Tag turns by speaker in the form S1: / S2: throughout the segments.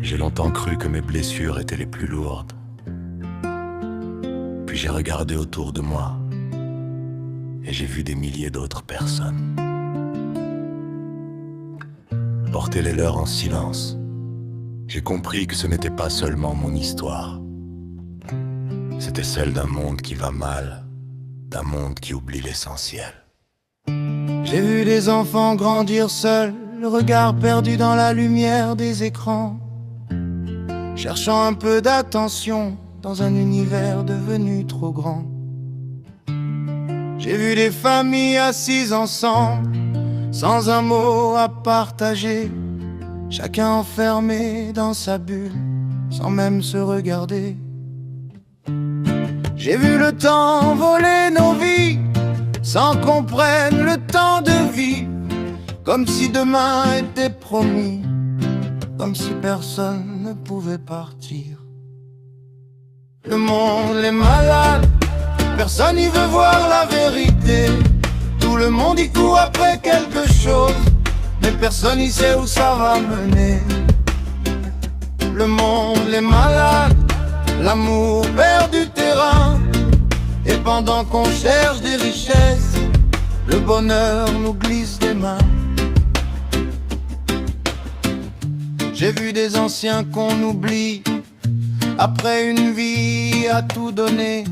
S1: J'ai longtemps cru que mes blessures étaient les plus lourdes. Puis j'ai regardé autour de moi et j'ai vu des milliers d'autres personnes porter les leurs en silence. J'ai compris que ce n'était pas seulement mon histoire. C'était celle d'un monde qui va mal, d'un monde qui oublie l'essentiel.
S2: J'ai vu des enfants grandir seuls, le regard perdu dans la lumière des écrans, cherchant un peu d'attention dans un univers devenu trop grand. J'ai vu des familles assises ensemble, sans un mot à partager, chacun enfermé dans sa bulle, sans même se regarder. J'ai vu le temps voler nos vies, sans qu'on prenne le temps de vie, comme si demain était promis, comme si personne ne pouvait partir. Le monde est malade, personne n'y veut voir la vérité. Tout le monde y court après quelque chose, mais personne n'y sait où ça va mener. Le monde est malade, l'amour perd du terrain, et pendant qu'on cherche des richesses, le bonheur nous glisse des mains. J'ai vu des anciens qu'on oublie, après une vie à tout donner.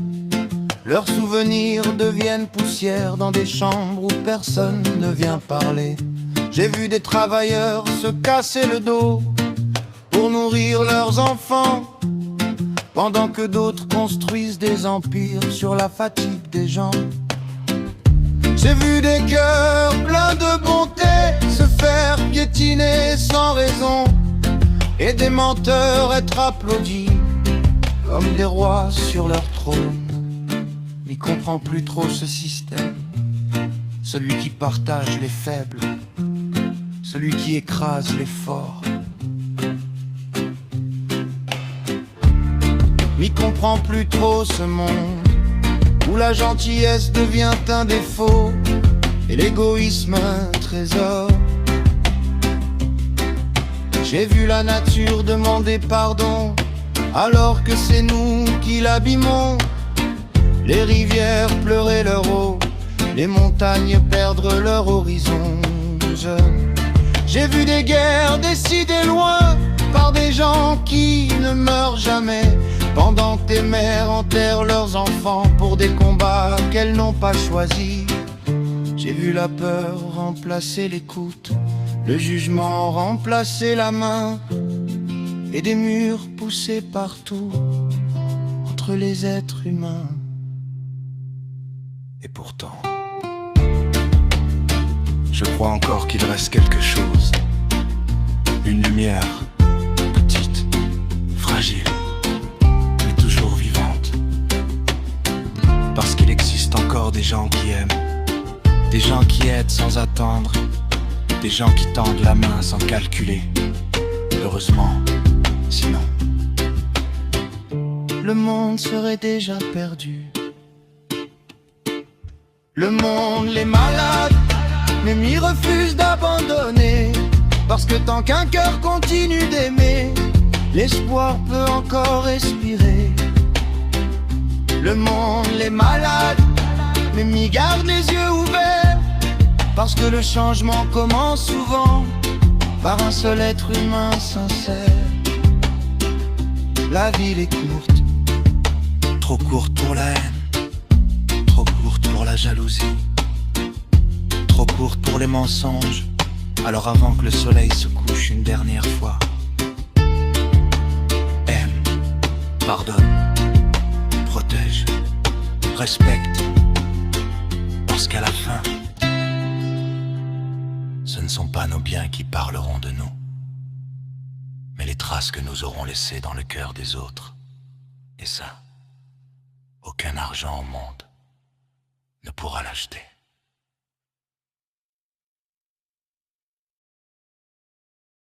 S2: Leurs souvenirs deviennent poussière dans des chambres où personne ne vient parler. J'ai vu des travailleurs se casser le dos pour nourrir leurs enfants, pendant que d'autres construisent des empires sur la fatigue des gens. J'ai vu des cœurs pleins de bonté se faire piétiner sans raison, et des menteurs être applaudis comme des rois sur leur trône. N'y comprend plus trop ce système, celui qui partage les faibles, celui qui écrase les forts. M'y comprend plus trop ce monde où la gentillesse devient un défaut et l'égoïsme un trésor. J'ai vu la nature demander pardon alors que c'est nous qui l'abîmons. Les rivières pleurer leur eau, les montagnes perdre leur horizon. J'ai vu des guerres décidées loin par des gens qui ne meurent jamais, pendant que des mères enterrent leurs enfants pour des combats qu'elles n'ont pas choisis. J'ai vu la peur remplacer l'écoute, le jugement remplacer la main, et des murs poussés partout entre les êtres humains.
S1: Et pourtant, je crois encore qu'il reste quelque chose, une lumière, petite, fragile, mais toujours vivante. Parce qu'il existe encore des gens qui aiment, des gens qui aident sans attendre, des gens qui tendent la main sans calculer. Heureusement, sinon
S2: le monde serait déjà perdu. Le monde les malade, mais m'y refuse d'abandonner, parce que tant qu'un cœur continue d'aimer, l'espoir peut encore respirer. Le monde les malade, mais m'y garde les yeux ouverts, parce que le changement commence souvent par un seul être humain sincère. La vie est courte,
S1: trop courte pour la haine, trop courte pour la jalousie, trop courte pour les mensonges. Alors avant que le soleil se couche une dernière fois, aime, pardonne, protège, respecte, parce qu'à la fin, ce ne sont pas nos biens qui parleront de nous, mais les traces que nous aurons laissées dans le cœur des autres. Et ça, aucun argent au monde ne pourra l'acheter.